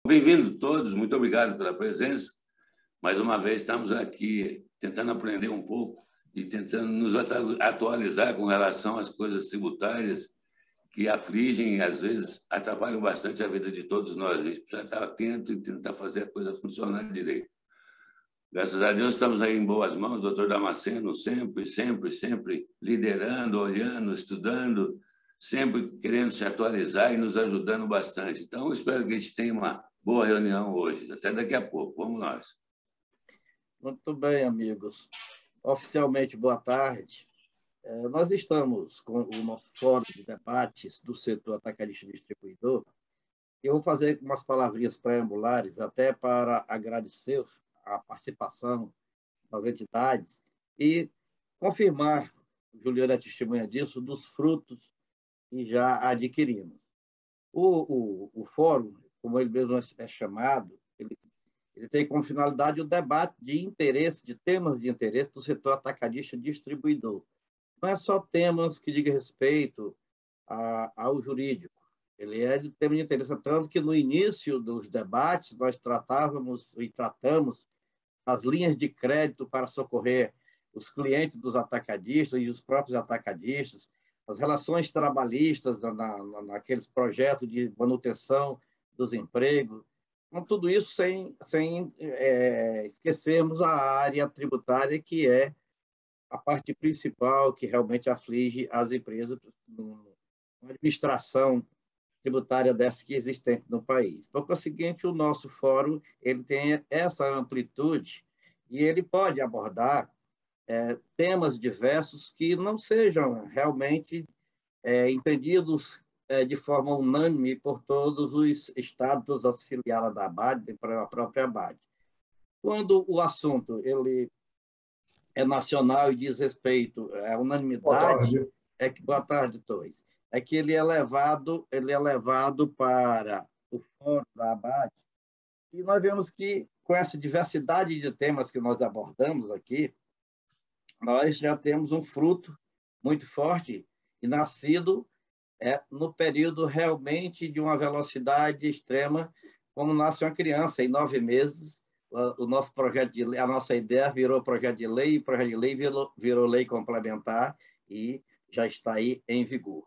Bem-vindos todos, muito obrigado pela presença. Mais uma vez estamos aqui tentando aprender um pouco e tentando nos atualizar com relação às coisas tributárias que afligem e, às vezes, atrapalham bastante a vida de todos nós. A gente precisa estar atento e tentar fazer a coisa funcionar direito. Graças a Deus estamos aí em boas mãos, doutor Damasceno, sempre liderando, olhando, estudando, sempre querendo se atualizar e nos ajudando bastante. Então, espero que a gente tenha uma boa reunião hoje. Até daqui a pouco. Vamos nós. Muito bem, amigos. Oficialmente, boa tarde. Nós estamos com o nosso fórum de debates do setor atacadista e distribuidor. Eu vou fazer umas palavrinhas preambulares até para agradecer a participação das entidades e confirmar, Juliana é testemunha disso, dos frutos que já adquirimos. O fórum, como ele mesmo é chamado, ele tem como finalidade o debate de interesse, de temas de interesse do setor atacadista e distribuidor. Não é só temas que digam respeito ao jurídico, ele é de tema de interesse, tanto que no início dos debates nós tratávamos e tratamos as linhas de crédito para socorrer os clientes dos atacadistas e os próprios atacadistas, as relações trabalhistas naqueles projetos de manutenção dos empregos, com tudo isso sem esquecermos a área tributária, que é a parte principal que realmente aflige as empresas, uma administração tributária dessa que é existente no país. Por conseguinte, o nosso fórum ele tem essa amplitude e ele pode abordar temas diversos que não sejam realmente entendidos de forma unânime por todos os estados auxiliares da ABAD, para a própria ABAD. Quando o assunto ele é nacional e diz respeito à unanimidade, boa tarde, Torres, é que ele é levado para o fórum da ABAD, e nós vemos que, com essa diversidade de temas que nós abordamos aqui, nós já temos um fruto muito forte e nascido no período realmente de uma velocidade extrema, como nasce uma criança em 9 meses. O nosso projeto de lei, a nossa ideia virou projeto de lei, e o projeto de lei virou lei complementar e já está aí em vigor.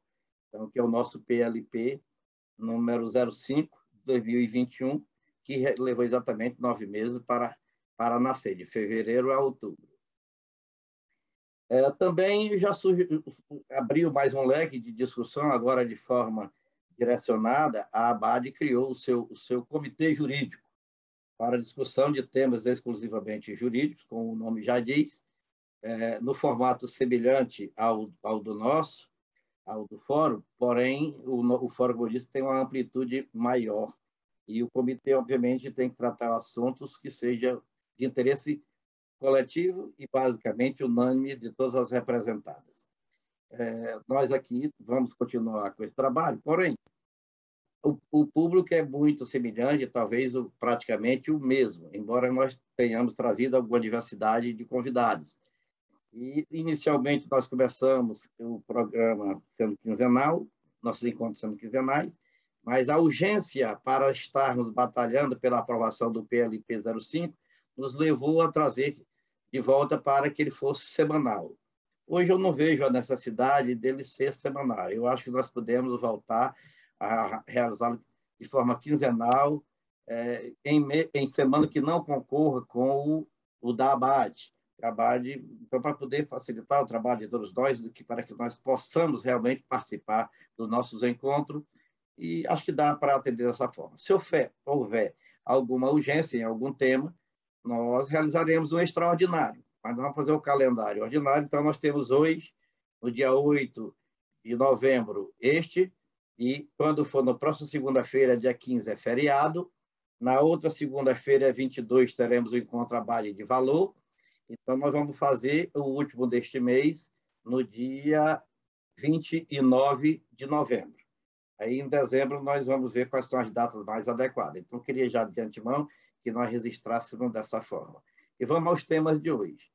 Então, que é o nosso PLP número 05 de 2021, que levou exatamente 9 meses para nascer, de fevereiro a outubro. Também já abriu mais um leque de discussão, agora de forma direcionada. A ABAD criou o seu comitê jurídico para discussão de temas exclusivamente jurídicos, como o nome já diz, no formato semelhante ao do nosso, ao do fórum, porém, o fórum, como eu disse, tem uma amplitude maior. E o comitê, obviamente, tem que tratar assuntos que sejam de interesse coletivo e, basicamente, unânime de todas as representadas. Nós aqui vamos continuar com esse trabalho, porém, o público é muito semelhante, talvez praticamente o mesmo, embora nós tenhamos trazido alguma diversidade de convidados. E, inicialmente, nós começamos o programa sendo quinzenal, nossos encontros sendo quinzenais, mas a urgência para estarmos batalhando pela aprovação do PLP 05 nos levou a trazer de volta para que ele fosse semanal. Hoje eu não vejo a necessidade dele ser semanal. Eu acho que nós podemos voltar a realizá-lo de forma quinzenal, em semana que não concorra com o da ABAD. Então, para poder facilitar o trabalho de todos nós, para que nós possamos realmente participar dos nossos encontros, e acho que dá para atender dessa forma. Se houver alguma urgência em algum tema, nós realizaremos um extraordinário, mas nós vamos fazer o calendário ordinário. Então, nós temos hoje, no dia 8 de novembro, e quando for na próxima segunda-feira, dia 15, é feriado. Na outra segunda-feira, 22, teremos o encontro ABAD de valor. Então, nós vamos fazer o último deste mês, no dia 29 de novembro. Aí, em dezembro, nós vamos ver quais são as datas mais adequadas. Então, eu queria já de antemão que nós registrássemos dessa forma. E vamos aos temas de hoje.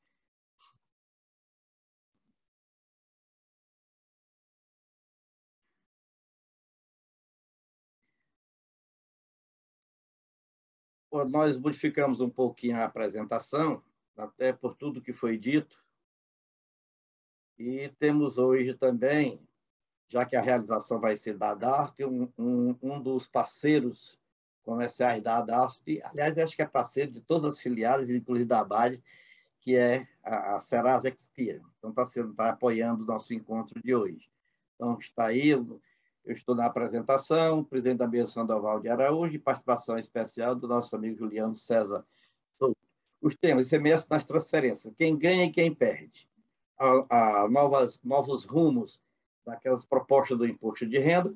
Nós modificamos um pouquinho a apresentação, até por tudo que foi dito, e temos hoje também, já que a realização vai ser da ADASP, um dos parceiros comerciais da ADASP, aliás, acho que é parceiro de todas as filiais, inclusive da ABAD, que é a Serasa Experian. Então, está apoiando o nosso encontro de hoje. Então, está aí, eu estou na apresentação, presidente da mesa Sandoval de Araújo, e participação especial do nosso amigo Juliano César Souto. Os temas, ICMS nas transferências, quem ganha e quem perde, novos rumos daquelas propostas do imposto de renda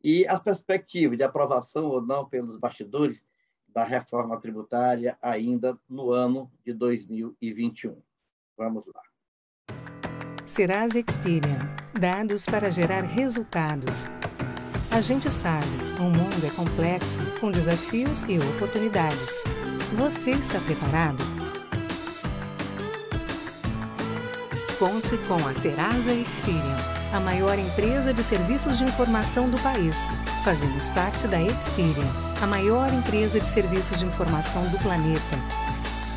e a perspectiva de aprovação ou não pelos bastidores da reforma tributária ainda no ano de 2021. Vamos lá. Serasa Experian. Dados para gerar resultados. A gente sabe, o mundo é complexo, com desafios e oportunidades. Você está preparado? Conte com a Serasa Experian, a maior empresa de serviços de informação do país. Fazemos parte da Experian, a maior empresa de serviços de informação do planeta.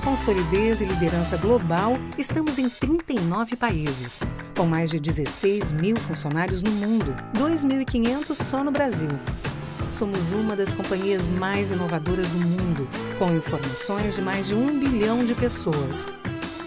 Com solidez e liderança global, estamos em 39 países, com mais de 16 mil funcionários no mundo, 2.500 só no Brasil. Somos uma das companhias mais inovadoras do mundo, com informações de mais de 1 bilhão de pessoas.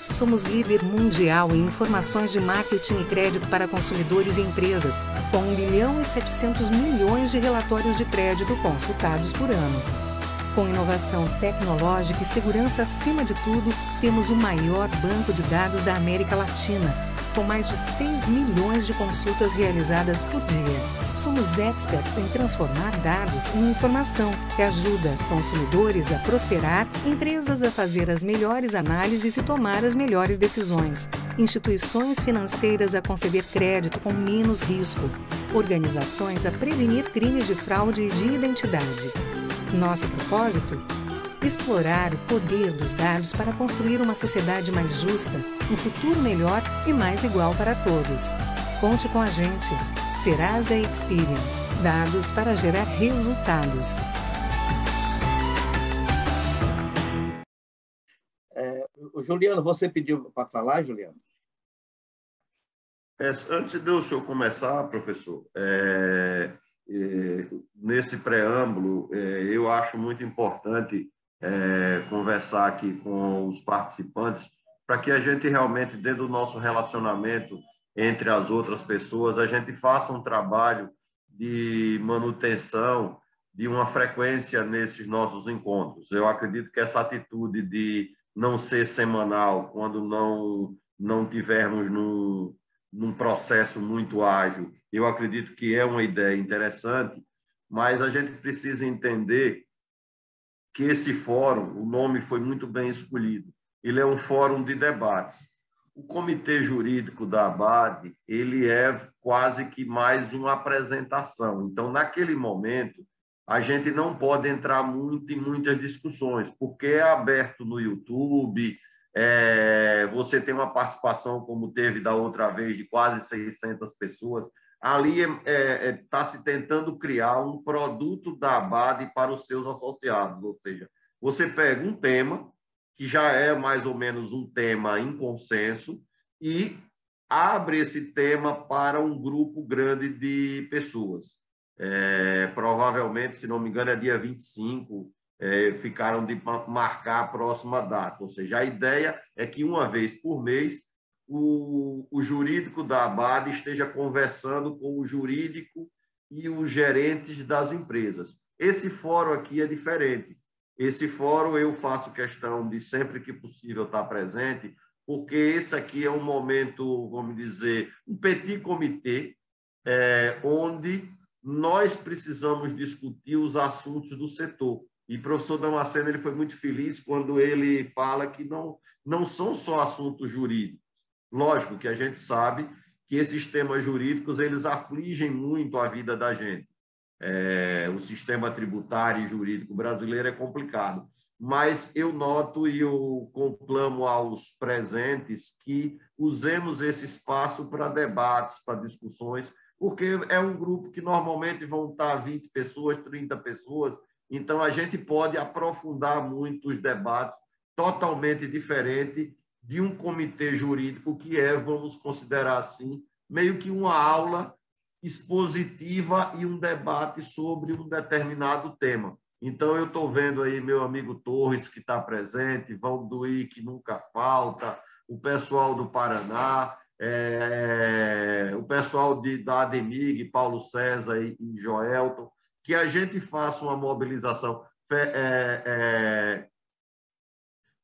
Somos líder mundial em informações de marketing e crédito para consumidores e empresas, com 1 bilhão e 700 milhões de relatórios de crédito consultados por ano. Com inovação tecnológica e segurança acima de tudo, temos o maior banco de dados da América Latina, com mais de 6 milhões de consultas realizadas por dia. Somos experts em transformar dados em informação, que ajuda consumidores a prosperar, empresas a fazer as melhores análises e tomar as melhores decisões, instituições financeiras a conceder crédito com menos risco, organizações a prevenir crimes de fraude e de identidade. Nosso propósito? Explorar o poder dos dados para construir uma sociedade mais justa, um futuro melhor e mais igual para todos. Conte com a gente. Serasa Experian. Dados para gerar resultados. O Juliano, você pediu para falar, Juliano? Antes de o senhor começar, professor, nesse preâmbulo, eu acho muito importante conversar aqui com os participantes para que a gente realmente, dentro do nosso relacionamento entre as outras pessoas, a gente faça um trabalho de manutenção de uma frequência nesses nossos encontros. Eu acredito que essa atitude de não ser semanal, quando não tivermos num processo muito ágil, eu acredito que é uma ideia interessante, mas a gente precisa entender que esse fórum, o nome foi muito bem escolhido, ele é um fórum de debates. O comitê jurídico da ABAD, ele é quase que mais uma apresentação. Então, naquele momento, a gente não pode entrar muito em muitas discussões, porque é aberto no YouTube, você tem uma participação, como teve da outra vez, de quase 600 pessoas. Ali está se tentando criar um produto da ABAD para os seus associados, ou seja, você pega um tema, que já é mais ou menos um tema em consenso, e abre esse tema para um grupo grande de pessoas. Provavelmente, se não me engano, é dia 25, ficaram de marcar a próxima data. Ou seja, a ideia é que uma vez por mês o jurídico da ABAD esteja conversando com o jurídico e os gerentes das empresas. Esse fórum aqui é diferente. Esse fórum eu faço questão de, sempre que possível, estar presente, porque esse aqui é um momento, vamos dizer, um petit comitê, onde nós precisamos discutir os assuntos do setor. E o professor Damasceno, ele foi muito feliz quando ele fala que não são só assuntos jurídicos. Lógico que a gente sabe que esses temas jurídicos eles afligem muito a vida da gente. O sistema tributário e jurídico brasileiro é complicado, mas eu noto e eu conclamo aos presentes que usemos esse espaço para debates, para discussões, porque é um grupo que normalmente vão estar 20 pessoas, 30 pessoas, Então, a gente pode aprofundar muito os debates, totalmente diferente de um comitê jurídico que é, vamos considerar assim, meio que uma aula expositiva e um debate sobre um determinado tema. Então, eu estou vendo aí meu amigo Torres, que está presente, Valduí, que nunca falta, o pessoal do Paraná, o pessoal da ADEMIG, Paulo César e Joelton, que a gente faça uma mobilização.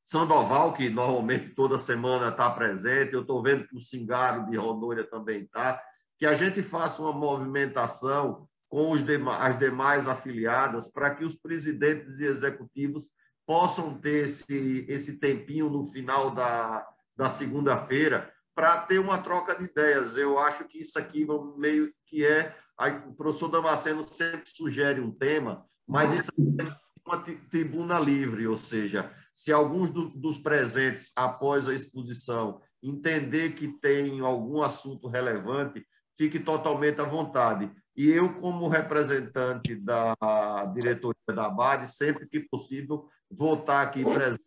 Sandoval, que normalmente toda semana está presente, eu estou vendo que o Cingaro de Rondônia também está, que a gente faça uma movimentação com as demais afiliadas para que os presidentes e executivos possam ter esse tempinho no final da segunda-feira para ter uma troca de ideias. Eu acho que isso aqui meio que o professor Damasceno sempre sugere um tema, mas isso é uma tribuna livre, ou seja, se alguns dos presentes, após a exposição, entender que tem algum assunto relevante, fique totalmente à vontade. E eu, como representante da diretoria da ABAD, sempre que possível, vou estar aqui presente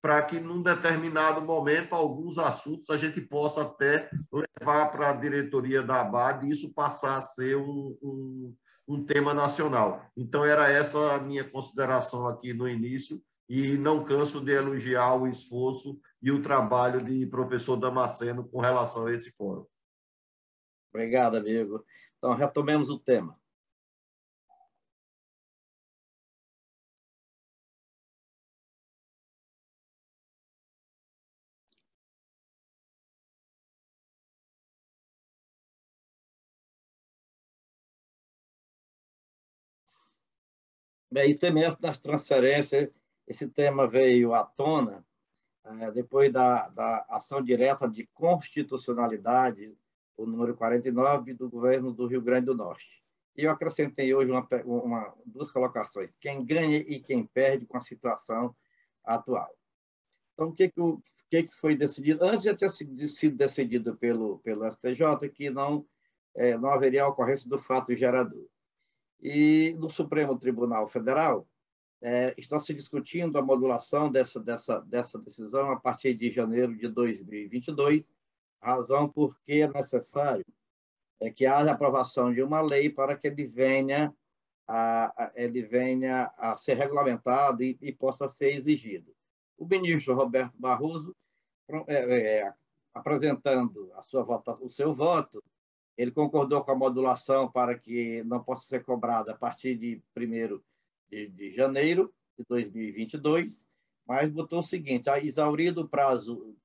para que, num determinado momento, alguns assuntos a gente possa até levar para a diretoria da ABAD e isso passar a ser um tema nacional. Então, era essa a minha consideração aqui no início, e não canso de elogiar o esforço e o trabalho de professor Damasceno com relação a esse fórum. Obrigado, amigo. Então, retomemos o tema. Bem, ICMS das transferências, esse tema veio à tona depois da ação direta de constitucionalidade, o número 49, do governo do Rio Grande do Norte. E eu acrescentei hoje duas colocações: quem ganha e quem perde com a situação atual. Então, o que foi decidido? Antes já tinha sido decidido pelo STJ que não haveria a ocorrência do fato gerador. E no Supremo Tribunal Federal está se discutindo a modulação dessa decisão a partir de janeiro de 2022, razão porque é necessário que haja aprovação de uma lei para que ele venha a ser regulamentado e possa ser exigido. O ministro Roberto Barroso, apresentando o seu voto, ele concordou com a modulação para que não possa ser cobrada a partir de 1º de janeiro de 2022, mas botou o seguinte: exaurido o prazo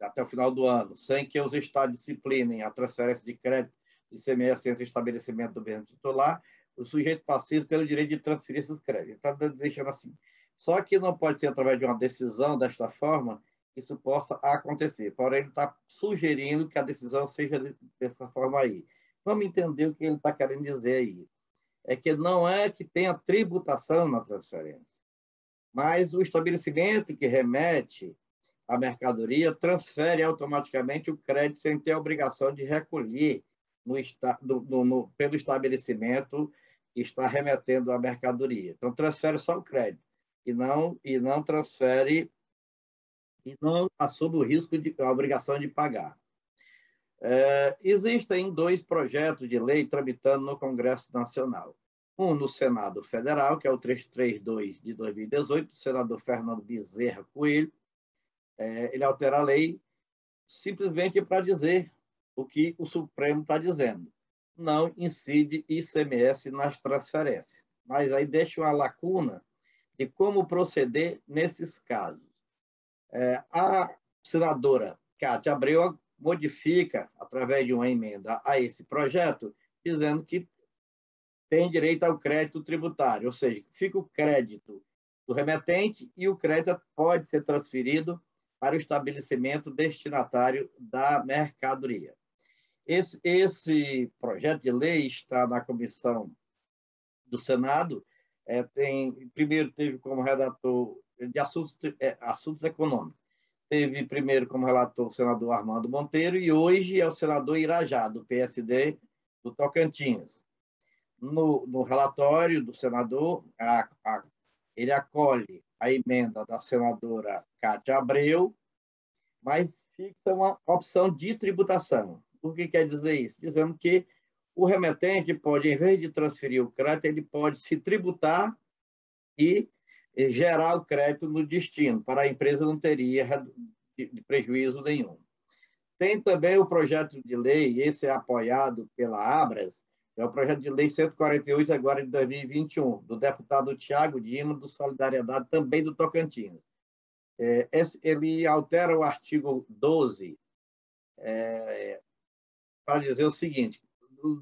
até o final do ano, sem que os estados disciplinem a transferência de crédito de ICMS entre o estabelecimento do mesmo titular, o sujeito passivo tem o direito de transferir esses créditos. Está deixando assim. Só que não pode ser através de uma decisão desta forma que isso possa acontecer. Porém, ele está sugerindo que a decisão seja dessa forma aí. Vamos entender o que ele está querendo dizer aí. É que não é que tenha tributação na transferência, mas o estabelecimento que remete a mercadoria transfere automaticamente o crédito sem ter a obrigação de recolher pelo estabelecimento que está remetendo a mercadoria. Então, transfere só o crédito e não transfere e não assume o risco a obrigação de pagar. Existem 2 projetos de lei tramitando no Congresso Nacional. Um no Senado Federal, que é o 332 de 2018, do senador Fernando Bezerra Coelho. Ele altera a lei simplesmente para dizer o que o Supremo está dizendo. Não incide ICMS nas transferências. Mas aí deixa uma lacuna de como proceder nesses casos. A senadora Cátia Abreu modifica, através de uma emenda a esse projeto, dizendo que tem direito ao crédito tributário, ou seja, fica o crédito do remetente e o crédito pode ser transferido para o estabelecimento destinatário da mercadoria. Esse projeto de lei está na comissão do Senado, primeiro teve como redator de assuntos econômicos, teve primeiro como relator o senador Armando Monteiro e hoje é o senador Irajá, do PSD do Tocantins. no relatório do senador, ele acolhe a emenda da senadora Cátia Abreu, mas fixa uma opção de tributação. O que quer dizer isso? Dizendo que o remetente pode, em vez de transferir o crédito, ele pode se tributar e gerar o crédito no destino. Para a empresa não teria prejuízo nenhum. Tem também o projeto de lei, esse é apoiado pela Abras, é o projeto de lei 148, agora de 2021, do deputado Tiago Dima, do Solidariedade, também do Tocantins. Ele altera o artigo 12 para dizer o seguinte,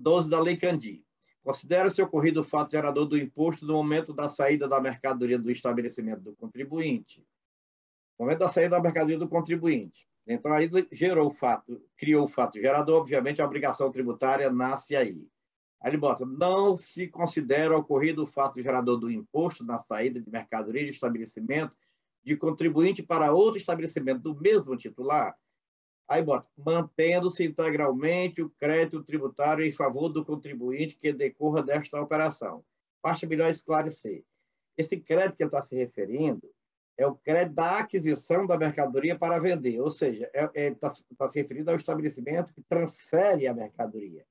12 da Lei Candir. Considera-se ocorrido o fato gerador do imposto no momento da saída da mercadoria do estabelecimento do contribuinte. No momento da saída da mercadoria do contribuinte. Então, aí criou o fato gerador, obviamente, a obrigação tributária nasce aí. Aí ele bota, não se considera ocorrido o fato gerador do imposto na saída de mercadoria de estabelecimento de contribuinte para outro estabelecimento do mesmo titular. Aí bota, mantendo-se integralmente o crédito tributário em favor do contribuinte que decorra desta operação. Basta melhor esclarecer. Esse crédito que ele está se referindo é o crédito da aquisição da mercadoria para vender, ou seja, está se referindo ao estabelecimento que transfere a mercadoria.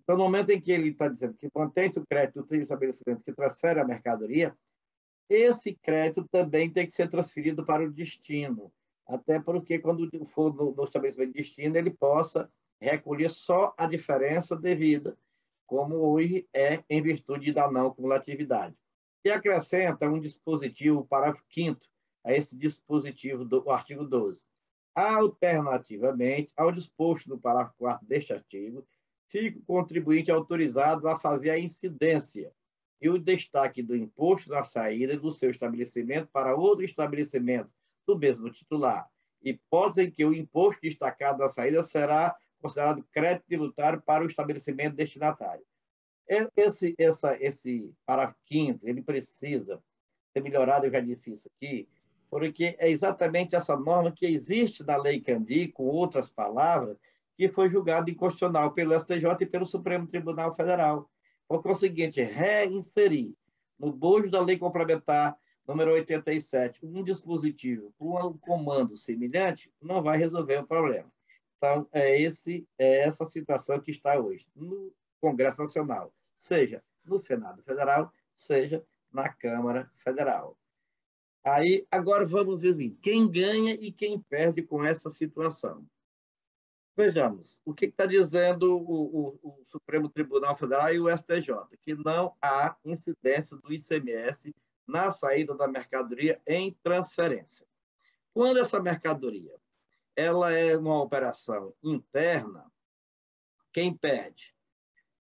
Então, no momento em que ele está dizendo que mantém-se o crédito do estabelecimento que transfere a mercadoria, esse crédito também tem que ser transferido para o destino, até porque quando for no estabelecimento de destino, ele possa recolher só a diferença devida, como hoje é em virtude da não cumulatividade. E acrescenta um dispositivo, parágrafo 5º, a esse dispositivo do artigo 12. Alternativamente, ao disposto no parágrafo 4º deste artigo, fica o contribuinte autorizado a fazer a incidência e o destaque do imposto na saída do seu estabelecimento para outro estabelecimento do mesmo titular, hipótese em que o imposto destacado na saída será considerado crédito tributário para o estabelecimento destinatário. Esse parágrafo 5º, ele precisa ser melhorado, eu já disse isso aqui, porque é exatamente essa norma que existe na Lei Candir, com outras palavras, que foi julgado inconstitucional pelo STJ e pelo Supremo Tribunal Federal. Porque é o seguinte, reinserir no bojo da Lei Complementar número 87, um dispositivo para um comando semelhante, não vai resolver o problema. Então, é essa situação que está hoje no Congresso Nacional, seja no Senado Federal, seja na Câmara Federal. Aí, agora vamos ver assim, quem ganha e quem perde com essa situação. Vejamos, o que está dizendo o Supremo Tribunal Federal e o STJ? Que não há incidência do ICMS na saída da mercadoria em transferência. Quando essa mercadoria ela é uma operação interna, quem perde?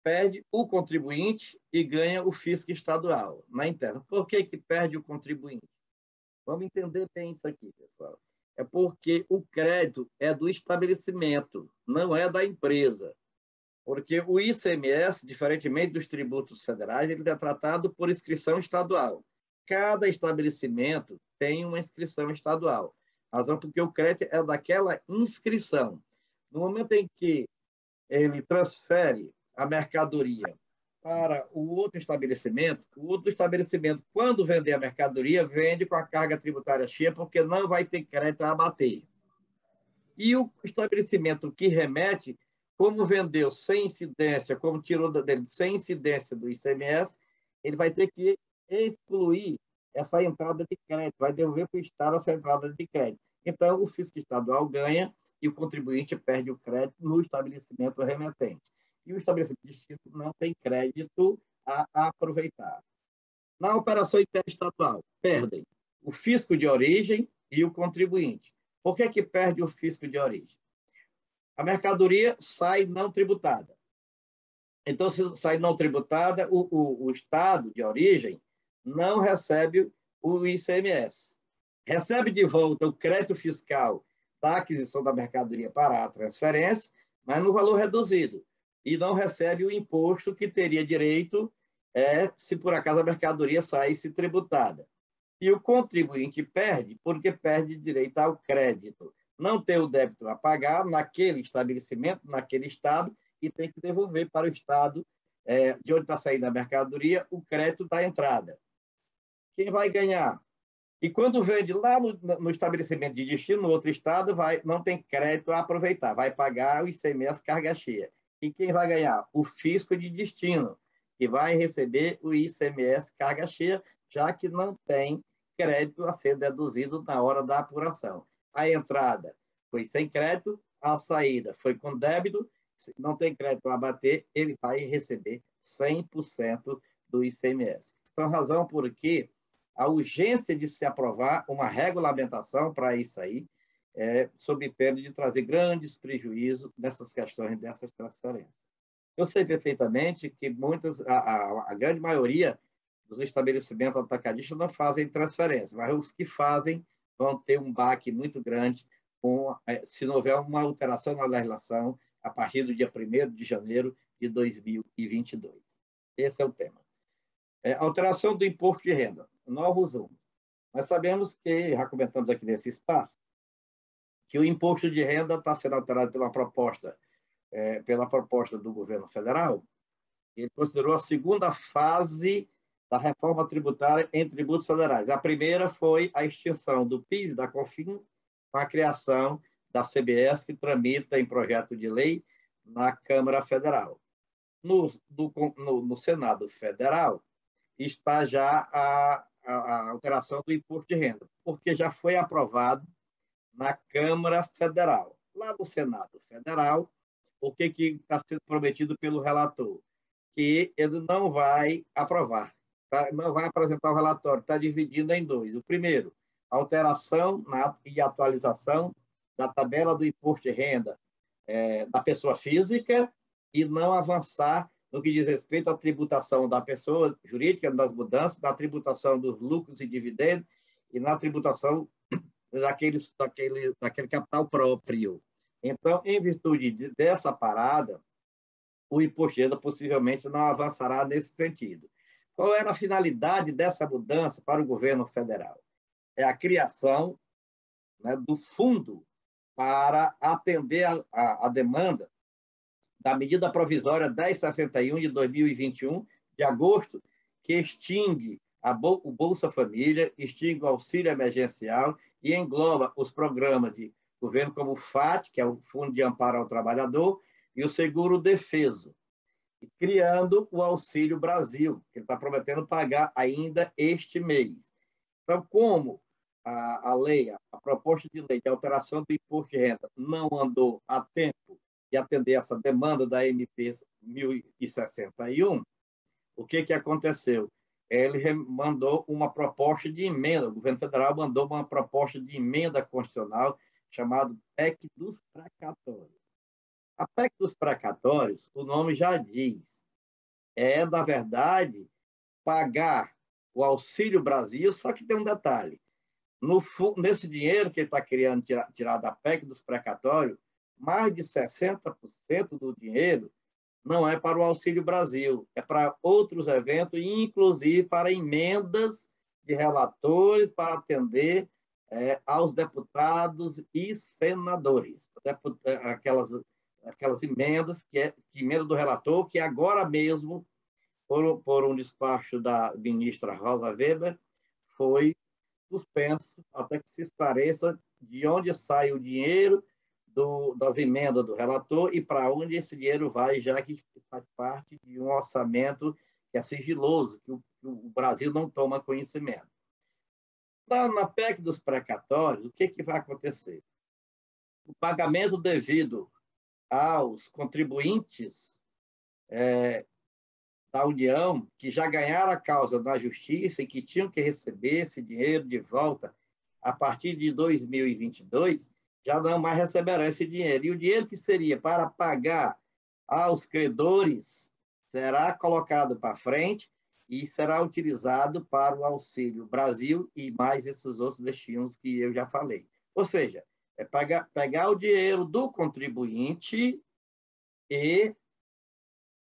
Perde o contribuinte e ganha o fisco estadual na interna. Por que perde o contribuinte? Vamos entender bem isso aqui, pessoal. É porque o crédito é do estabelecimento, não é da empresa. Porque o ICMS, diferentemente dos tributos federais, ele é tratado por inscrição estadual. Cada estabelecimento tem uma inscrição estadual. Razão porque o crédito é daquela inscrição. No momento em que ele transfere a mercadoria para o outro estabelecimento, quando vender a mercadoria, vende com a carga tributária cheia, porque não vai ter crédito a abater. E o estabelecimento que remete, como vendeu sem incidência, como tirou dele sem incidência do ICMS, ele vai ter que excluir essa entrada de crédito, vai devolver para o Estado essa entrada de crédito. Então, o fisco estadual ganha e o contribuinte perde o crédito no estabelecimento remetente. E o estabelecimento de destino não tem crédito a aproveitar. Na operação interestadual, perdem o fisco de origem e o contribuinte. Por que perde o fisco de origem? A mercadoria sai não tributada. Então, se sai não tributada, o Estado de origem não recebe o ICMS. Recebe de volta o crédito fiscal da aquisição da mercadoria para a transferência, mas no valor reduzido. E não recebe o imposto que teria direito se por acaso a mercadoria saísse tributada. E o contribuinte perde, porque perde direito ao crédito. Não tem o débito a pagar naquele estabelecimento, naquele Estado, e tem que devolver para o Estado de onde está saindo a mercadoria, o crédito da entrada. Quem vai ganhar? E quando vende lá no estabelecimento de destino, no outro estado, não tem crédito a aproveitar, vai pagar o ICMS carga cheia. E quem vai ganhar? O fisco de destino, que vai receber o ICMS carga cheia, já que não tem crédito a ser deduzido na hora da apuração. A entrada foi sem crédito, a saída foi com débito, se não tem crédito a bater, ele vai receber 100% do ICMS. Então, razão por que a urgência de se aprovar uma regulamentação para isso aí, sob pena de trazer grandes prejuízos nessas questões dessas transferências. Eu sei perfeitamente que a grande maioria dos estabelecimentos atacadistas não fazem transferência, mas os que fazem vão ter um baque muito grande se não houver uma alteração na legislação a partir do dia 1º de janeiro de 2022. Esse é o tema. Alteração do imposto de renda, novos rumos. Nós sabemos que, já comentamos aqui nesse espaço, que o imposto de renda está sendo alterado pela proposta do governo federal. Ele considerou a segunda fase da reforma tributária em tributos federais. A primeira foi a extinção do PIS e da COFINS, com a criação da CBS, que tramita em projeto de lei na Câmara Federal. No Senado Federal está já a alteração do imposto de renda, porque já foi aprovado na Câmara Federal. Lá no Senado Federal, o que está sendo prometido pelo relator? Que ele não vai aprovar, não vai apresentar o relatório, está dividido em dois. O primeiro, alteração e atualização da tabela do imposto de renda da pessoa física e não avançar no que diz respeito à tributação da pessoa jurídica, das mudanças, da tributação dos lucros e dividendos e na tributação daquele capital próprio. Então, em virtude dessa parada, o imposto de renda possivelmente não avançará nesse sentido. Qual era a finalidade dessa mudança para o governo federal? É a criação, né, do fundo para atender a demanda da medida provisória 1061 de 2021, de agosto, que extingue o Bolsa Família, extingue o auxílio emergencial e engloba os programas de governo como o FAT, que é o Fundo de Amparo ao Trabalhador, e o Seguro Defeso, criando o Auxílio Brasil, que ele está prometendo pagar ainda este mês. Então, como a proposta de lei de alteração do imposto de renda não andou a tempo de atender essa demanda da MP 1061, o que aconteceu? Ele mandou uma proposta de emenda, o governo federal mandou uma proposta de emenda constitucional chamada PEC dos precatórios. A PEC dos precatórios, o nome já diz, na verdade, pagar o Auxílio Brasil, só que tem um detalhe. Nesse dinheiro que ele está querendo tirar da PEC dos precatórios, mais de 60% do dinheiro não é para o Auxílio Brasil, é para outros eventos, inclusive para emendas de relatores para atender aos deputados e senadores. Aquelas emendas, que emenda do relator, que agora mesmo, por um despacho da ministra Rosa Weber, foi suspenso até que se esclareça de onde sai o dinheiro das emendas do relator e para onde esse dinheiro vai, já que faz parte de um orçamento que é sigiloso, que o Brasil não toma conhecimento. Na PEC dos precatórios, o que vai acontecer? O pagamento devido aos contribuintes da União, que já ganharam a causa na Justiça e que tinham que receber esse dinheiro de volta a partir de 2022, já não mais receberão esse dinheiro. E o dinheiro que seria para pagar aos credores será colocado para frente e será utilizado para o Auxílio Brasil e mais esses outros destinos que eu já falei. Ou seja, é pegar o dinheiro do contribuinte e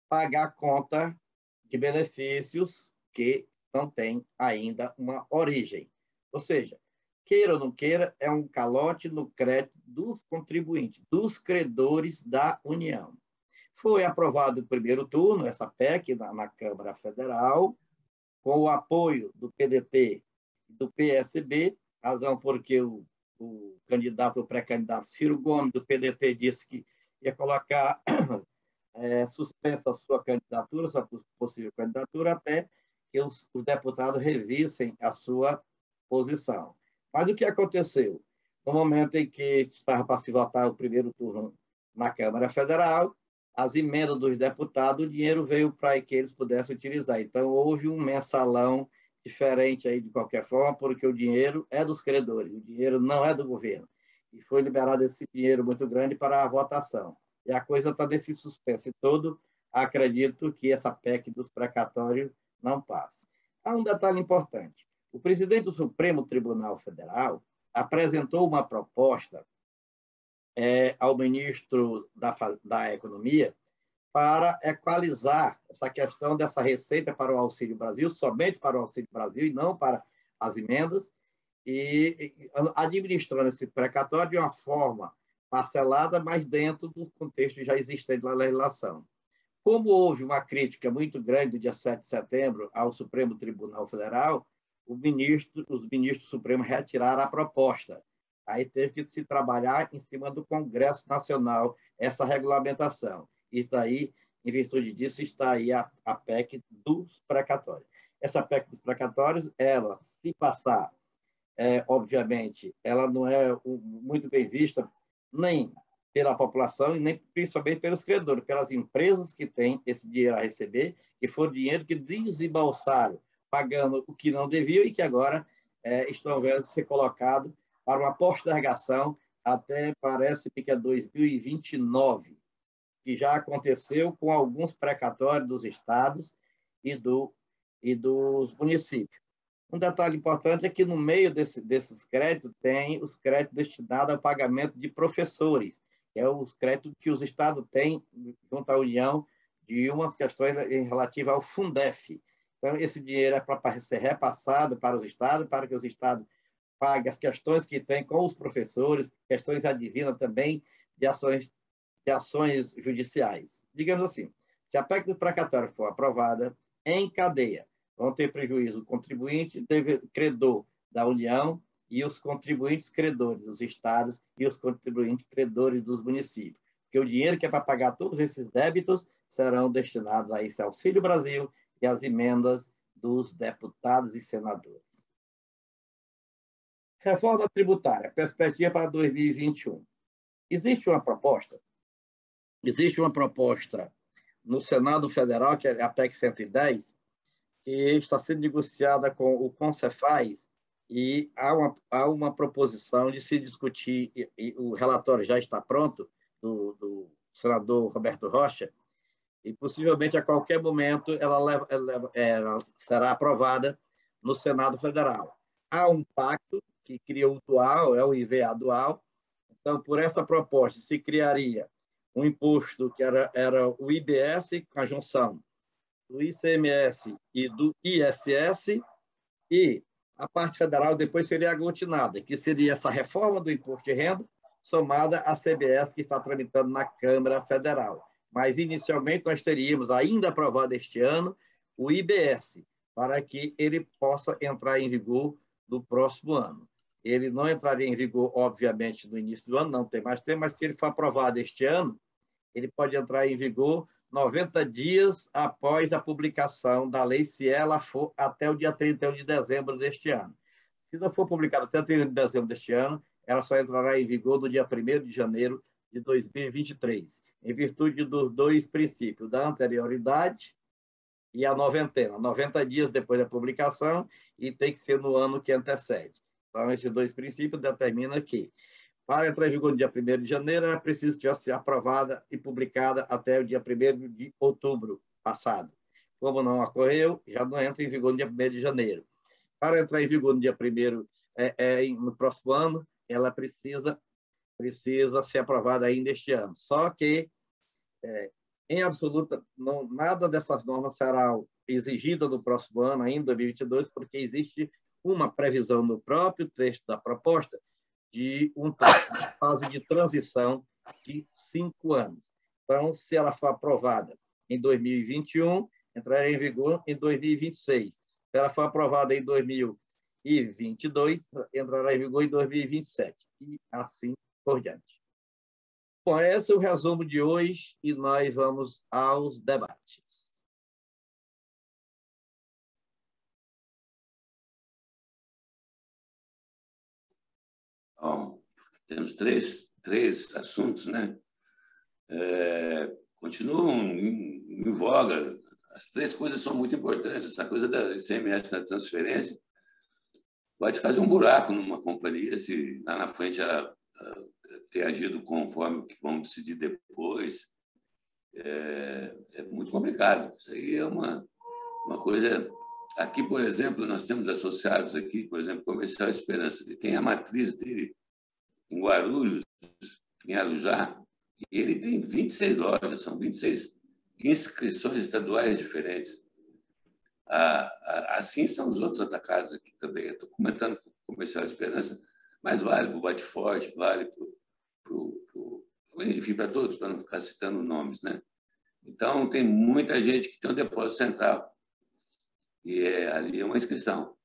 pagar a conta de benefícios que não tem ainda uma origem. Ou seja, queira ou não queira, é um calote no crédito dos contribuintes, dos credores da União. Foi aprovado o primeiro turno, essa PEC, na Câmara Federal, com o apoio do PDT e do PSB, razão porque o candidato, o pré-candidato Ciro Gomes, do PDT, disse que ia colocar suspensa a sua candidatura, sua possível candidatura, até que os deputados revissem a sua posição. Mas o que aconteceu? No momento em que estava para se votar o primeiro turno na Câmara Federal, as emendas dos deputados, o dinheiro veio para que eles pudessem utilizar. Então, houve um mensalão diferente aí de qualquer forma, porque o dinheiro é dos credores, o dinheiro não é do governo. E foi liberado esse dinheiro muito grande para a votação. E a coisa está nesse suspense todo. Acredito que essa PEC dos precatórios não passa. Há um detalhe importante. O presidente do Supremo Tribunal Federal apresentou uma proposta ao ministro da Economia para equalizar essa questão dessa receita para o Auxílio Brasil, somente para o Auxílio Brasil e não para as emendas, e administrando esse precatório de uma forma parcelada, mas dentro do contexto já existente da legislação. Como houve uma crítica muito grande do dia 7 de setembro ao Supremo Tribunal Federal, os ministros supremos retiraram a proposta. Aí teve que se trabalhar em cima do Congresso Nacional essa regulamentação. E daí, em virtude disso, está aí a PEC dos precatórios. Essa PEC dos precatórios, ela, se passar, obviamente, ela não é muito bem vista nem pela população e nem principalmente pelos credores, pelas empresas que têm esse dinheiro a receber, que foi dinheiro que desembolsaram, pagando o que não deviam e que agora estão vendo ser colocado para uma postergação até, parece que é 2029, que já aconteceu com alguns precatórios dos estados e dos municípios. Um detalhe importante é que no meio desses créditos tem os créditos destinados ao pagamento de professores, que é os créditos que os estados têm junto à União de umas questões relativas ao Fundef. Então, esse dinheiro é para ser repassado para os estados, para que os estados paguem as questões que têm com os professores, questões advindas também de ações judiciais. Digamos assim, se a PEC do precatório for aprovada, em cadeia, vão ter prejuízo o contribuinte, credor da União e os contribuintes credores dos estados e os contribuintes credores dos municípios. Porque o dinheiro que é para pagar todos esses débitos serão destinados a esse Auxílio Brasil e às emendas dos deputados e senadores. Reforma tributária, perspectiva para 2021. Existe uma proposta no Senado Federal, que é a PEC 110, que está sendo negociada com o Concefaz, e há uma proposição de se discutir, e o relatório já está pronto, do senador Roberto Rocha, e possivelmente a qualquer momento ela será aprovada no Senado Federal. Há um pacto que cria o dual, é o IVA dual, então, por essa proposta, se criaria um imposto que era o IBS, com a junção do ICMS e do ISS, e a parte federal depois seria aglutinada, que seria essa reforma do imposto de renda, somada à CBS, que está tramitando na Câmara Federal. Mas, inicialmente, nós teríamos, ainda aprovado este ano, o IBS, para que ele possa entrar em vigor no próximo ano. Ele não entraria em vigor, obviamente, no início do ano, não tem mais tempo, mas se ele for aprovado este ano, ele pode entrar em vigor 90 dias após a publicação da lei, se ela for até o dia 31 de dezembro deste ano. Se não for publicada até o 31 de dezembro deste ano, ela só entrará em vigor no dia 1º de janeiro de 2023, em virtude dos dois princípios, da anterioridade e a noventena, 90 dias depois da publicação, e tem que ser no ano que antecede. Então, esses dois princípios determinam que, para entrar em vigor no dia 1º de janeiro, é preciso que já seja aprovada e publicada até o dia 1º de outubro passado. Como não ocorreu, já não entra em vigor no dia 1º de janeiro. Para entrar em vigor no dia 1º, no próximo ano, ela precisa ser aprovada ainda este ano. Só que, em absoluta, nada dessas normas será exigida no próximo ano, ainda em 2022, porque existe uma previsão no próprio texto da proposta de uma fase de transição de 5 anos. Então, se ela for aprovada em 2021, entrará em vigor em 2026. Se ela for aprovada em 2022, entrará em vigor em 2027. E assim por diante. Bom, esse é o resumo de hoje e nós vamos aos debates. Bom, temos três assuntos, né? Continuam em voga. As três coisas são muito importantes. Essa coisa da ICMS na transferência pode fazer um buraco numa companhia se lá na frente ela ter agido conforme o que vão decidir depois. É muito complicado. Isso aí é uma coisa... Aqui, por exemplo, nós temos associados aqui, por exemplo, Comercial Esperança. Ele tem a matriz dele em Guarulhos, em Arujá, e ele tem 26 lojas, são 26 inscrições estaduais diferentes. Assim são os outros atacados aqui também. Eu estou comentando com o Comercial Esperança, mas vale para o Bate Forte, vale enfim, para todos, para não ficar citando nomes, né? Então, tem muita gente que tem um depósito central, e ali é uma inscrição.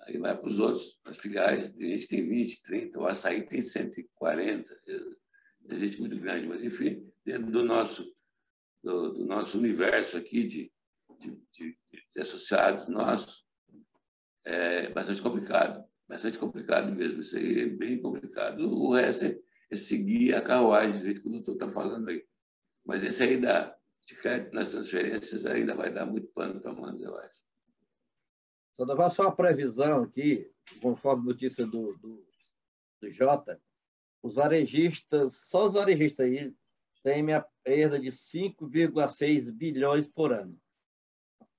Aí vai para os outros, as filiais, a gente tem 20, 30, o Açaí tem 140, é gente muito grande, mas, enfim, dentro do nosso universo aqui de associados nossos, é bastante complicado mesmo, isso aí é bem complicado. O resto é seguir a carruagem, do jeito que o doutor está falando aí. Mas esse aí de crédito nas transferências ainda vai dar muito pano para manga, eu acho. Só dar só uma previsão aqui, conforme notícia do Jota, só os varejistas aí têm a perda de 5,6 bilhões por ano,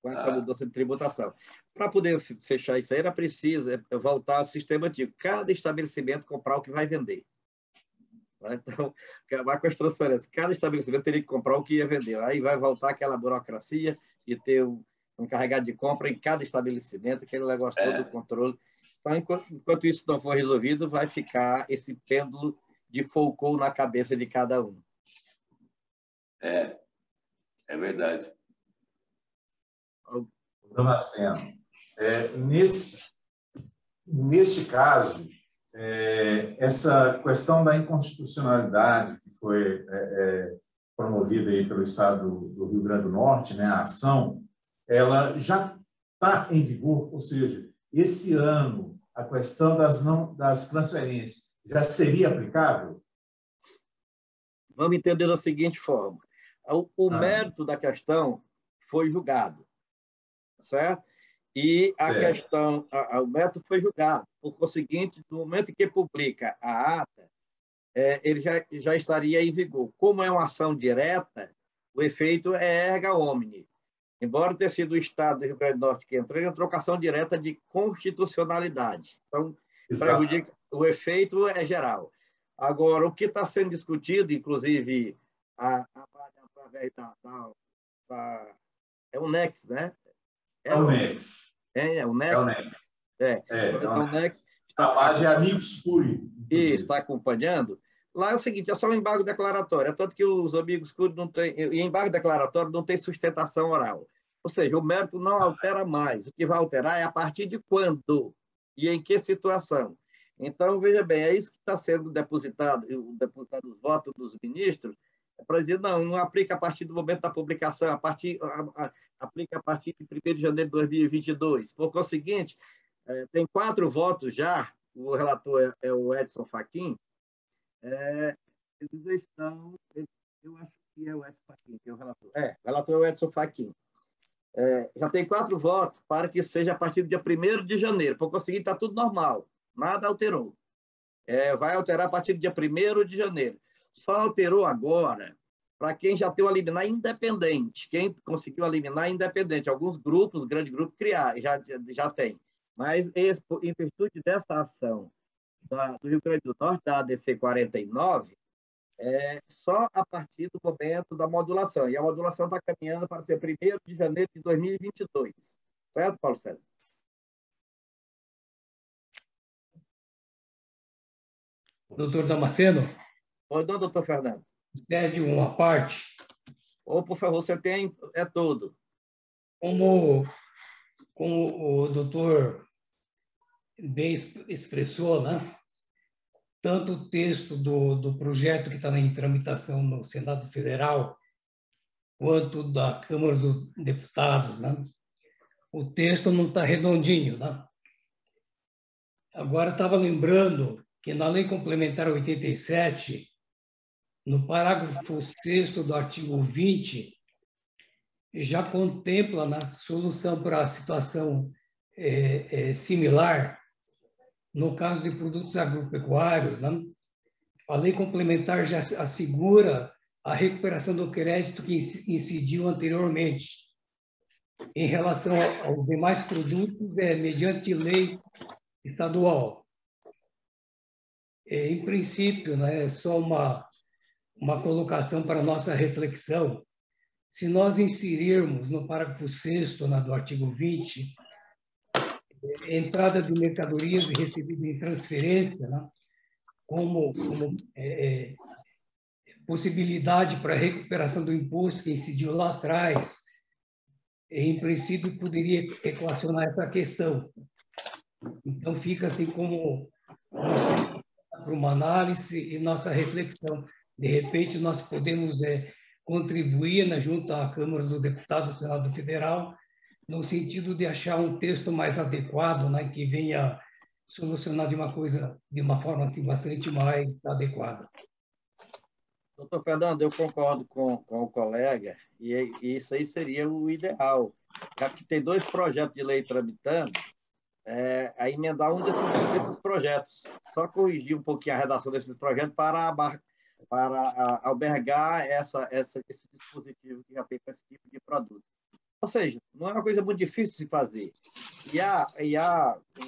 com essa mudança de tributação. Para poder fechar isso aí, era preciso voltar ao sistema antigo. Cada estabelecimento comprar o que vai vender. Então, acabar com as transferências. Cada estabelecimento teria que comprar o que ia vender. Aí vai voltar aquela burocracia e ter um encarregado de compra em cada estabelecimento, aquele negócio todo do controle. Então, enquanto isso não for resolvido, vai ficar esse pêndulo de Foucault na cabeça de cada um. É verdade. Damasceno, neste caso, essa questão da inconstitucionalidade que foi promovida aí pelo Estado do Rio Grande do Norte, né, a ação, ela já está em vigor, ou seja, esse ano a questão das transferências já seria aplicável? Vamos entender da seguinte forma. O mérito da questão foi julgado, certo? E a questão, o mérito foi julgado. Por conseguinte, no momento em que publica a ata, ele já estaria em vigor. Como é uma ação direta, o efeito é erga omne. Embora tenha sido o Estado do Rio Grande do Norte que entrou, ele entrou com ação direta de constitucionalidade. Então, prejudica, o efeito é geral. Agora, o que está sendo discutido, inclusive, através é o NEX, né? É o NEX. É o NEX. É o NEX. Então, o NEX a página é Amigos Curi. E está acompanhando. Lá é o seguinte, é só um embargo declaratório. É tanto que os amigos Curi não têm... E embargo declaratório não tem sustentação oral. Ou seja, o mérito não altera mais. O que vai alterar é a partir de quando e em que situação. Então, veja bem, é isso que está sendo depositado os votos dos ministros, para dizer, não aplica a partir do momento da publicação, aplica a partir de 1º de janeiro de 2022. Por conseguinte, tem 4 votos já, o relator é o Edson Fachin, eles estão, eu acho que é o Edson Fachin, que é o relator. O relator é o Edson Fachin. Já tem 4 votos para que seja a partir do dia 1º de janeiro. Por conseguinte, está tudo normal, nada alterou. Vai alterar a partir do dia 1º de janeiro. Só alterou agora para quem já tem o liminar independente. Quem conseguiu eliminar independente. Alguns grupos, grandes grupos, já tem. Mas, em virtude dessa ação do Rio Grande do Norte, da ADC 49, só a partir do momento da modulação. E a modulação está caminhando para ser 1º de janeiro de 2022. Certo, Paulo César? Doutor Damasceno? Oi, doutor Fernando. Pede uma parte. Ou, por favor, você tem tudo? Como o doutor bem expressou, né? Tanto o texto do projeto que está em tramitação no Senado Federal, quanto da Câmara dos Deputados, né? O texto não está redondinho, né? Agora, estava lembrando que na Lei Complementar 87, no parágrafo 6º do artigo 20, já contempla na solução para a situação similar, no caso de produtos agropecuários, né? A lei complementar já assegura a recuperação do crédito que incidiu anteriormente. Em relação aos demais produtos, mediante lei estadual. Em princípio, né, é só uma colocação para nossa reflexão. Se nós inserirmos no parágrafo 6º, do artigo 20, entrada de mercadorias e recebida em transferência, né, como possibilidade para a recuperação do imposto que incidiu lá atrás, em princípio, poderia equacionar essa questão. Então, fica assim como para uma análise e nossa reflexão. De repente, nós podemos contribuir, né, junto à Câmara dos Deputados do Senado Federal, no sentido de achar um texto mais adequado, né, que venha solucionar de uma forma assim, bastante mais adequada. Doutor Fernando, eu concordo com o colega, e isso aí seria o ideal. Já que tem 2 projetos de lei tramitando, a emendar um desses projetos. Só corrigir um pouquinho a redação desses projetos para albergar esse dispositivo que já tem esse tipo de produto. Ou seja, não é uma coisa muito difícil de se fazer.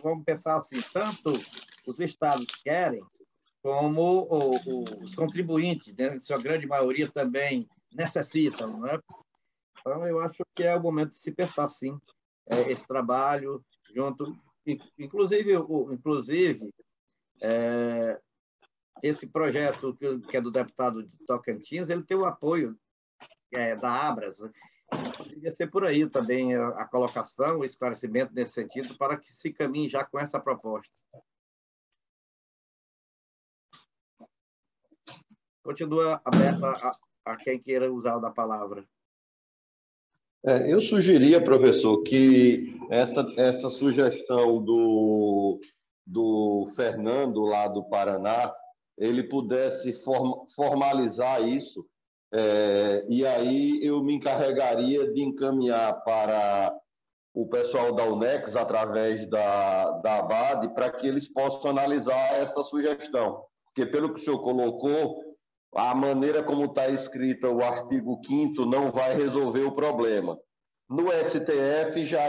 Vamos pensar assim, tanto os estados querem, como os contribuintes, né, sua grande maioria também necessitam, não é? Então, eu acho que é o momento de se pensar, sim, esse trabalho junto, inclusive esse projeto que é do deputado de Tocantins, ele tem o apoio da Abras, né? Poderia ser por aí também a colocação, o esclarecimento nesse sentido, para que se caminhe já com essa proposta. Continua aberta a quem queira usar da palavra. Eu sugeria, professor, que essa sugestão do Fernando, lá do Paraná, ele pudesse formalizar isso, e aí eu me encarregaria de encaminhar para o pessoal da UNEX, através da ABAD, para que eles possam analisar essa sugestão. Porque, pelo que o senhor colocou, a maneira como está escrita o artigo 5º não vai resolver o problema. No STF já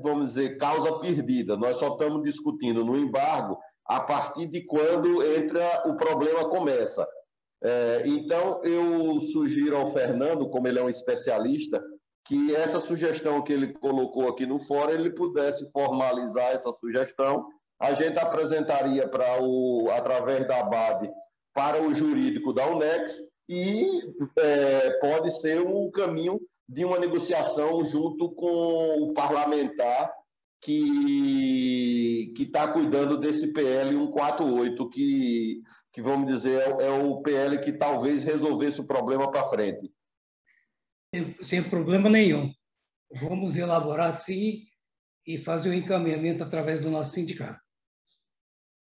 vamos dizer, causa perdida. Nós só estamos discutindo no embargo a partir de quando o problema começa. Então, eu sugiro ao Fernando, como ele é um especialista, que essa sugestão que ele colocou aqui no fórum, ele pudesse formalizar essa sugestão. A gente apresentaria através da ABAD para o jurídico da UNEX e pode ser um caminho de uma negociação junto com o parlamentar que está cuidando desse PL 148, que vamos dizer, é o PL que talvez resolvesse o problema para frente. Sem problema nenhum. Vamos elaborar, sim, e fazer o encaminhamento através do nosso sindicato.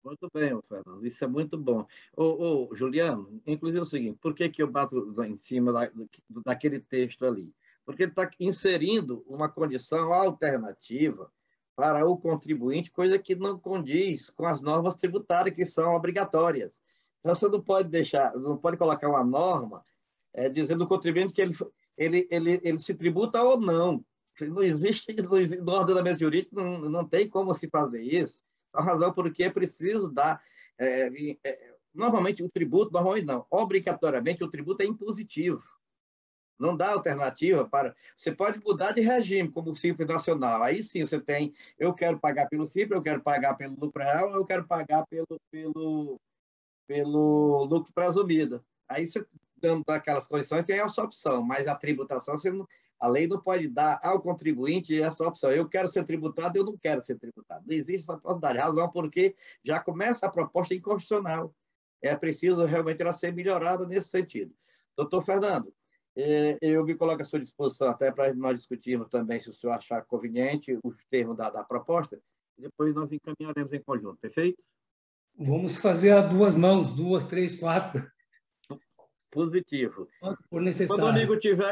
Muito bem, Fernando, isso é muito bom. Juliano, inclusive é o seguinte, por que eu bato em cima daquele texto ali? Porque ele está inserindo uma condição alternativa para o contribuinte, coisa que não condiz com as normas tributárias que são obrigatórias. Então, você não pode colocar uma norma dizendo ao contribuinte que ele se tributa ou não. Não existe, no ordenamento jurídico, não tem como se fazer isso. A razão por que é preciso dar... normalmente, obrigatoriamente, o tributo é impositivo. Não dá alternativa para... Você pode mudar de regime, como o Simples Nacional. Aí sim, você tem... Eu quero pagar pelo Simples, eu quero pagar pelo lucro real, eu quero pagar pelo lucro presumido. Aí você dando aquelas condições, tem essa opção, mas a tributação, a lei não pode dar ao contribuinte essa opção. Eu quero ser tributado, eu não quero ser tributado. Não existe essa possibilidade. Razão porque já começa a proposta inconstitucional. É preciso realmente ela ser melhorada nesse sentido. Doutor Fernando, eu me coloco à sua disposição até para nós discutirmos também, se o senhor achar conveniente, os termos da proposta, e depois nós encaminharemos em conjunto, perfeito? Vamos fazer a duas mãos, 2, 3, 4. Positivo. Por necessário.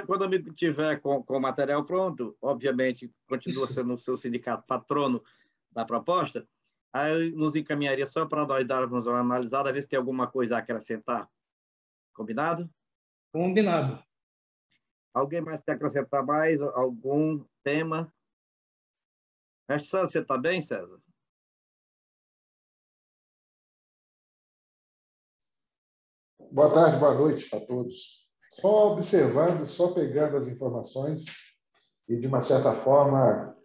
Quando o amigo tiver com o material pronto, obviamente, continua sendo o seu sindicato patrono da proposta, aí nos encaminharia só para nós darmos uma analisada, ver se tem alguma coisa a acrescentar. Combinado? Combinado. Alguém mais quer acrescentar mais algum tema? Mestre César, você está bem, César? Boa tarde, boa noite a todos. Só observando, só pegando as informações e, de uma certa forma,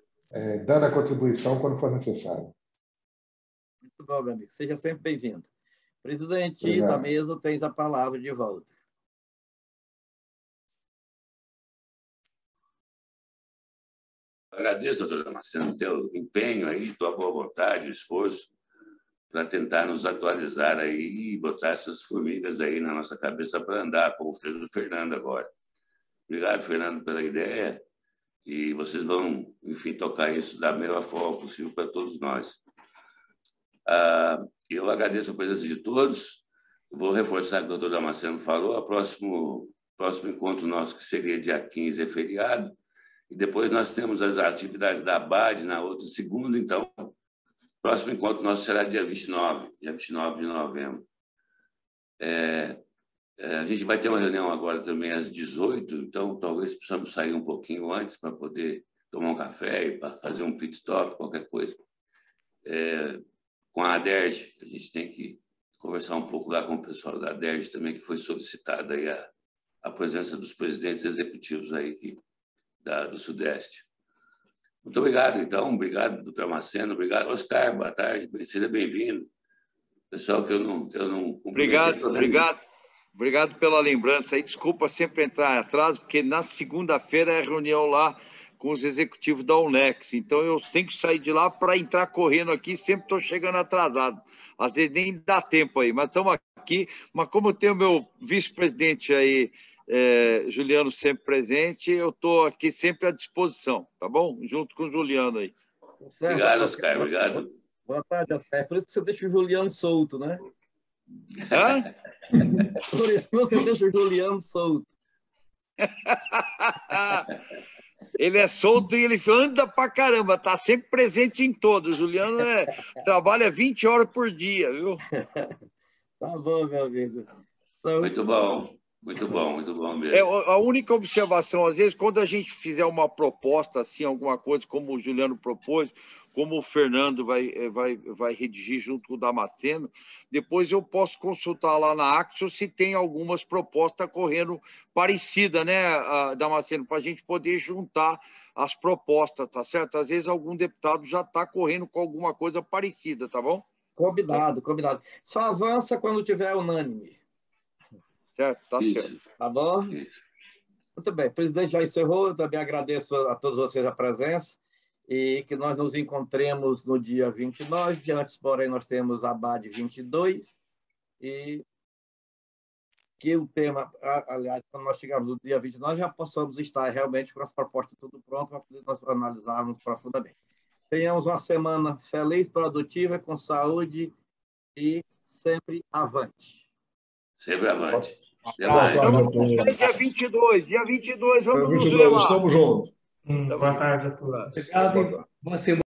dando a contribuição quando for necessário. Muito bom, meu amigo. Seja sempre bem-vindo. Presidente Obrigado. da mesa, tens a palavra de volta. Agradeço, doutor Damasceno, teu empenho aí, tua boa vontade, esforço para tentar nos atualizar aí e botar essas formigas aí na nossa cabeça para andar, como fez o Fernando agora. Obrigado, Fernando, pela ideia e vocês vão, enfim, tocar isso da melhor forma possível para todos nós. Eu agradeço a presença de todos. Vou reforçar o que o doutor Damasceno falou. O próximo encontro nosso, que seria dia 15, é feriado. E depois nós temos as atividades da ABAD na outra segunda. Então, o próximo encontro nosso será dia 29 de novembro. A gente vai ter uma reunião agora também às 18, então talvez possamos sair um pouquinho antes para poder tomar um café e para fazer um pit stop, qualquer coisa. Com a ADERJ, a gente tem que conversar um pouco lá com o pessoal da ADERJ também, que foi solicitada aí a presença dos presidentes executivos aí do Sudeste. Muito obrigado, então. Obrigado, doutor Damasceno. Obrigado, Oscar. Boa tarde. Seja bem-vindo. Pessoal que eu não Obrigado pela lembrança. E desculpa sempre entrar atrás, porque na segunda-feira é reunião lá com os executivos da Unex. Então, eu tenho que sair de lá para entrar correndo aqui. Sempre estou chegando atrasado. Às vezes nem dá tempo aí, mas estamos aqui. Mas como eu tenho o meu vice-presidente aí, Juliano, sempre presente, eu estou aqui sempre à disposição, tá bom? Junto com o Juliano aí. Obrigado, Oscar. Obrigado. Boa tarde, Oscar. É por isso que você deixa o Juliano solto, né? Hã? Por isso que você deixa o Juliano solto. Ele é solto e ele anda pra caramba, tá sempre presente em todos. O Juliano trabalha 20 horas por dia, viu? Tá bom, meu amigo. Então, muito bom mesmo. A única observação, às vezes, quando a gente fizer uma proposta, assim, alguma coisa como o Juliano propôs, como o Fernando vai redigir junto com o Damasceno, depois eu posso consultar lá na Axos se tem algumas propostas correndo parecidas, né, Damasceno, para a gente poder juntar as propostas, tá certo? Às vezes algum deputado já está correndo com alguma coisa parecida, tá bom? Combinado. Só avança quando tiver unânime. Certo, tá Isso. certo. Tá bom? Isso. Muito bem. O presidente já encerrou. Eu também agradeço a todos vocês a presença e que nós nos encontremos no dia 29. Antes, porém, nós temos a ABAD 22 e que o tema, aliás, quando nós chegarmos no dia 29, já possamos estar realmente com as propostas tudo pronto para poder nós analisarmos profundamente. Tenhamos uma semana feliz, produtiva, com saúde e sempre avante. Sempre avante. Dia 22, vamos nos ver lá. Estamos juntos. Boa tarde a todos. Obrigado. Boa semana.